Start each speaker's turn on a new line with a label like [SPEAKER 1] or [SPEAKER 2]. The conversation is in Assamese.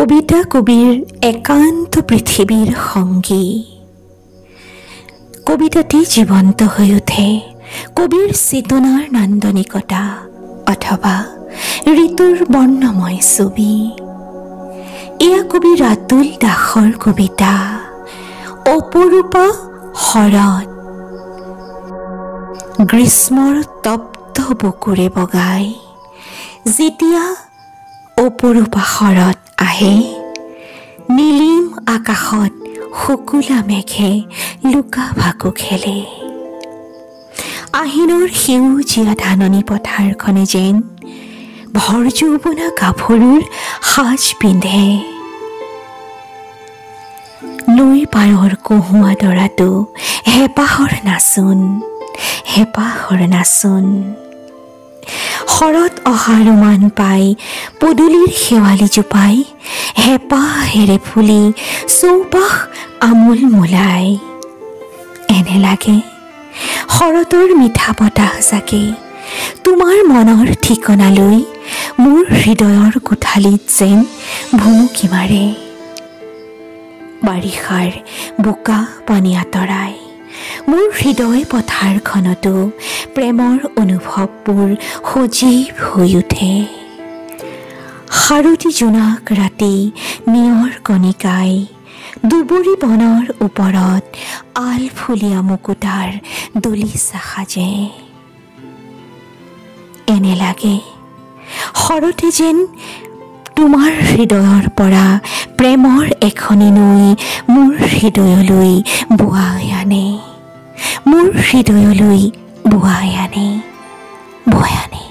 [SPEAKER 1] কবিতা কবিৰ একান্ত পৃথিৱীৰ সংগী। কবিতাটি জীৱন্ত হৈ উঠে কবিৰ চেতনাৰ নান্দনিকতা অথবা ঋতুৰ বৰ্ণময় ছবি। এয়া কবি ৰাতুল দাসৰ কবিতা অপৰূপা শৰৎ। গ্ৰীষ্মৰ তপ্ত বুকুৰে বগাই যেতিয়া অপৰূপা শৰৎ আহে, নীলিম আকাশত শুকুলা মেঘে লুকা ভাকু খেলে। আহিনৰ সেউজীয়া ধাননি পথাৰখনে যেন ভৰ যৌৱনা গাভৰুৰ সাজ পিন্ধে। নৈ পাৰৰ কহুৱা দৰাটো হেঁপাহৰ নাচোন, হেঁপাহৰ নাচোন। শৰৎ অহাৰ মান পাই পদূলিৰ শেৱালি জোপাই হেঁপাহেৰে ফুলি চৌপাশ আমোল মোলাই। এনে লাগে শৰতৰ মিঠা বতাহ জাকে তোমাৰ মনৰ ঠিকনালৈ মোৰ হৃদয়ৰ কোঠালিত যেন ভুমুকি মাৰে। বাৰিষাৰ বোকা পানী আঁতৰাই মোৰ হৃদয় পথাৰখনতো প্ৰেমৰ অনুভৱবোৰ সজীৱ হৈ উঠে। শাৰদী জোনাক ৰাতি নিয়ৰ কণিকাই দুবৰি বনৰ ওপৰত আলফুলীয়া মুকুতাৰ দলিচা সাজে। এনে লাগে শৰতে যেন তোমাৰ হৃদয়ৰ পৰা প্ৰেমৰ এখনি নৈ মোৰ হৃদয়লৈ বোৱাই আনে, মোৰ হৃদয়লৈ বোৱাই আনে, বৈ আনে।